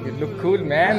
You look cool, man.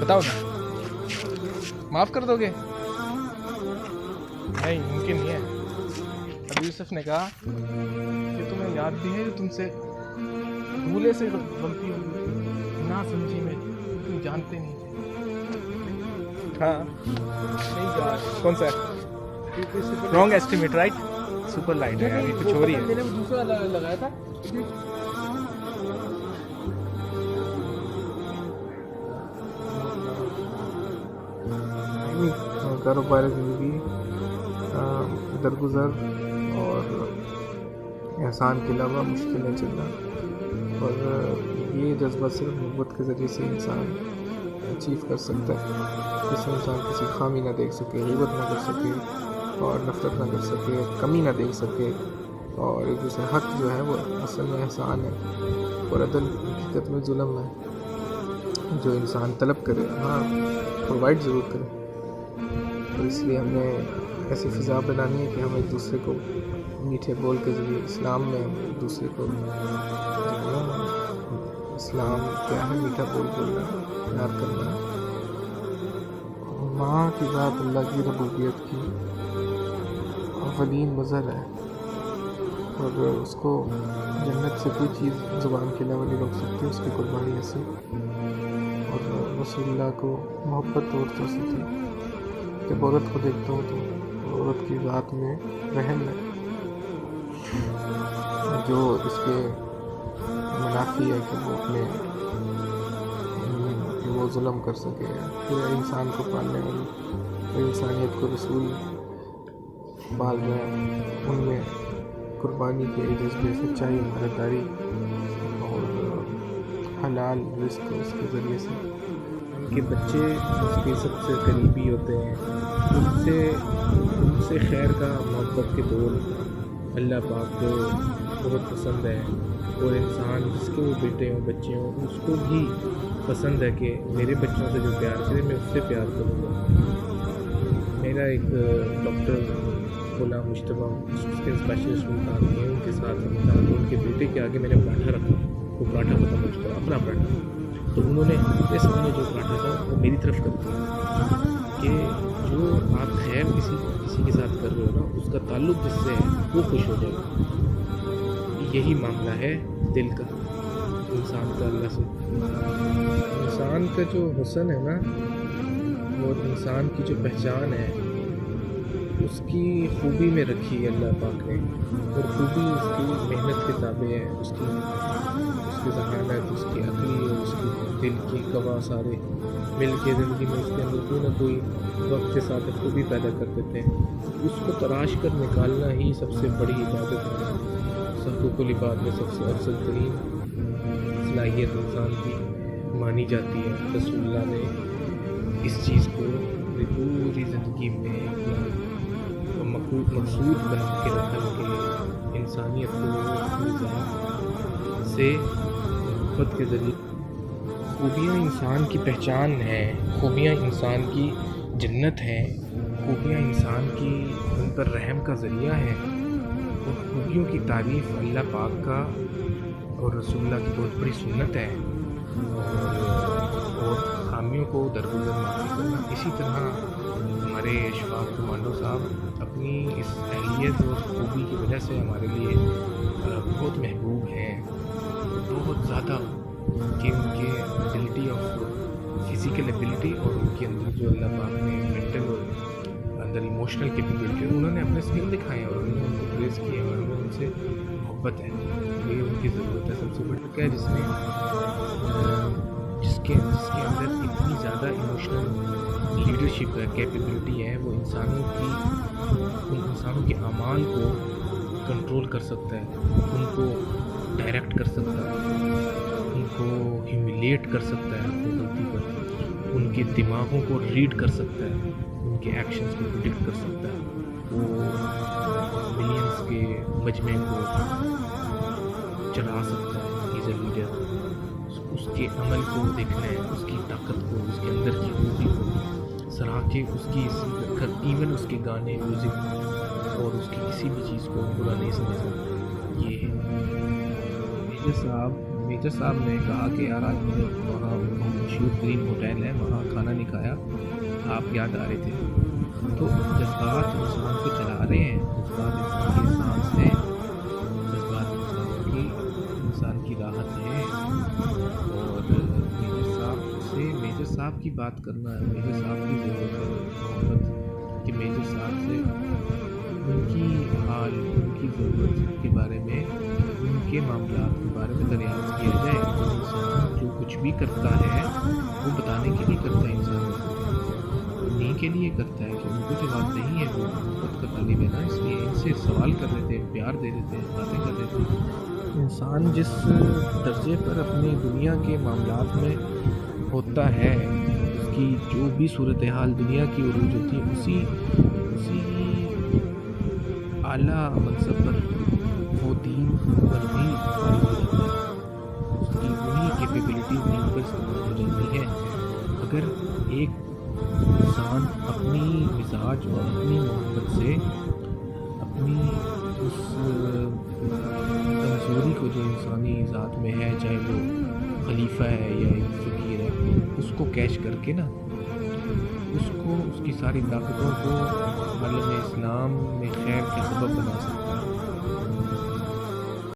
بتاؤ نا, معاف کر دو گے؟ نہیں, ممکن نہیں ہے. ابو یوسف نے کہا کہ تمہیں یاد بھی ہے تم سے بھولے سے غلطی ہوئی, نہ سمجھی میں, تم جانتے نہیں تھے. ہاں نہیں یار, کون سا ہے؟ Wrong estimate right, super light ہے, ابھی کچھ ہو رہی ہے. میں نے دوسرا لگایا تھا. کاروبار زندگی درگزر اور احسان کے علاوہ مشکلیں چلنا, اور یہ جذبہ صرف محبت کے ذریعے سے انسان اچیو کر سکتا ہے. جس میں انسان کسی خامی نہ دیکھ سکے, غیبت نہ کر سکے, اور نفرت نہ کر سکے, کمی نہ دیکھ سکے, اور ایک دوسرے حق جو ہے وہ اصل میں احسان ہے, اور عدل حقیقت میں ظلم ہے. جو انسان طلب کرے, ہاں پرووائڈ ضرور کرے, اور اس لیے ہم نے ایسی فضا بنانی ہے کہ ہم ایک دوسرے کو میٹھے بول کے ذریعے, اسلام میں ہم ایک دوسرے کو, اسلام کیا ہے, میٹھا بول بولنا, پیار کرنا. ماں کی ذات اللہ کی ربوبیت کی اولین مظہر ہے, اور اس کو جنت سے کوئی چیز زبان کے علاوہ نہیں روک سکتی, اس کی قربانی ایسی. اور رسول اللہ کو محبت عورتوں سے تھی. جب عورت کو دیکھتا ہوں تو عورت کی ذات میں رحم ہے, جو اس کے منافی ہے کہ وہ اپنے کہ وہ ظلم کر سکے. پورے انسان کو پالنے والی, پورے انسانیت کو رسول پال رہا ہے, ان میں قربانی کے جذبے, سچائی, ایمانداری اور حلال رزق اس کے ذریعے سے. کہ بچے اس کے سب سے قریبی ہوتے ہیں, ان سے خیر کا, محبت کے دول اللہ پاک کو بہت پسند ہے. اور انسان جس کے وہ بیٹے ہوں, بچے ہوں, اس کو بھی پسند ہے کہ میرے بچوں سے جو پیار کرے میں اس سے پیار کروں گا. میرا ایک ڈاکٹر غلام مشتبہ, اس کے اسپیشلسٹ ملتان ہیں, ان کے ساتھ ان کے بیٹے کے آگے میں نے پراٹھا رکھا, وہ پراٹھا ختم ہو چکا, اپنا پراٹھا, تو انہوں نے اپنے سامنے جو پراٹھا تھا وہ میری طرف کر دیا کہ جو آپ خیر کسی کے ساتھ کر رہے ہو نا, اس کا تعلق جس سے ہے وہ خوش ہو جائے گا. یہی معاملہ ہے دل کا, انسان کا اللہ سے. انسان کا جو حسن ہے نا, اور انسان کی جو پہچان ہے, اس کی خوبی میں رکھی ہے اللہ پاک نے. اور خوبی اس کی محنت کے تابع ہے, اس کی ذہانت, اس کی عقلی اور اس کی دل کی گواہ سارے مل کے زندگی میں اس کے اندر کوئی نہ کوئی وقت کے ساتھ خوبی پیدا کر دیتے ہیں. اس کو تراش کر نکالنا ہی سب سے بڑی عبادت ہے. حقوق العباد میں سب سے افضل ترین صلاحیت انسان کی مانی جاتی ہے. رسول اللہ نے اس چیز کو پوری زندگی میں مقصود بنا کے رکھا کہ انسانیت کو اپنی ذات سے محبت کے ذریعے. خوبیاں انسان کی پہچان ہیں, خوبیاں انسان کی جنت ہیں, خوبیاں انسان کی ان پر رحم کا ذریعہ ہے. اور خوبیوں کی تعریف اللہ پاک کا اور رسول اللہ کی بہت بڑی سنت ہے, اور خامیوں کو درگزر معافی کرنا. اسی طرح ہمارے اشفاق کمانڈو صاحب اپنی اس اہلیت اور خوبی کی وجہ سے ہمارے لیے بہت محبوب ہیں, بہت زیادہ, کہ ان کے ایبلٹی آف فزیکل ایبلٹی اور ان کے اندر جو اللہ پاک نے مینٹل اور اندر ایموشنل کیپیبلٹی, انہوں نے اپنے اسکل دکھائے اور انہوں نے ان کو پریز کیے, اور انہوں نے ان سے محبت ہے. یہ ان کی ضرورت ہے سب سے بڑھ کر, جس کے اندر اتنی زیادہ ایموشنل لیڈرشپ ہے, کیپیبلٹی ہے, وہ انسانوں کے اعمال کو کنٹرول کر سکتا ہے, ان کو ڈائریکٹ کر سکتا ہے, ان کو ہیوملیٹ کر سکتا ہے اپنی غلطی پر, ان کے دماغوں کو ریڈ کر سکتا ہے, ان کے ایکشنز کو پریڈکٹ کر سکتا ہے. وہ ملینز کے مجمع کو چلا سکتا ہے. ایز اے لیڈر اس کے عمل کو دیکھنا ہے, اس کی طاقت کو, اس کے اندر کی خوبی کو سراہ کے, اس کی ایون اس کے گانے, میوزک اور اس کی کسی بھی چیز کو برا نہیں سمجھنا. یہ ہے میرے صاحب میجر صاحب نے کہا کہ یار آج میں نے وہاں مشہور ترین ہوٹل ہے وہاں کھانا نہیں کھایا، آپ یاد آ رہے تھے. تو جذبات انسان کو چلا رہے ہیں، جذبات انسان کی سانس ہے، جذبات انسان کی راحت ہے. اور میجر صاحب کی بات کرنا ہے، میجر صاحب کی ضرورت ہے محبت کہ میجر صاحب سے ان کی حال، ان کی ضرورت کے بارے میں، ان کے معاملات کے بارے میں دریافت کیا جائے. انسان جو کچھ بھی کرتا ہے وہ بتانے کے لیے کرتا ہے، انسان انہیں کے لیے کرتا ہے کہ ان کو جواب نہیں ہے، وہ محبت کا طالب ہے نا، اس لیے ان سے سوال کر دیتے ہیں، پیار دے دیتے ہیں، باتیں کر دیتے ہیں. انسان جس درجے پر اپنی دنیا کے معاملات میں ہوتا ہے، اس کی جو بھی صورتحال دنیا کی عروج ہوتی ہے، اسی اعلیٰ منصب پر وہ دین پر بھی فارغ ہو جاتا ہے، اس کی وہی کیپیبلٹیز دین پر استعمال ہو جاتی ہیں. اگر ایک انسان اپنی مزاج اور اپنی محبت سے اپنی اس کمزوری کو جو انسانی ذات میں ہے، چاہے وہ خلیفہ ہے یا ایک فقیر ہے، اس کو کیچ کر کے نا، اس کو اس کی ساری طاقتوں کو عالم اسلام میں خیر کا سبب بنا سکتا ہے.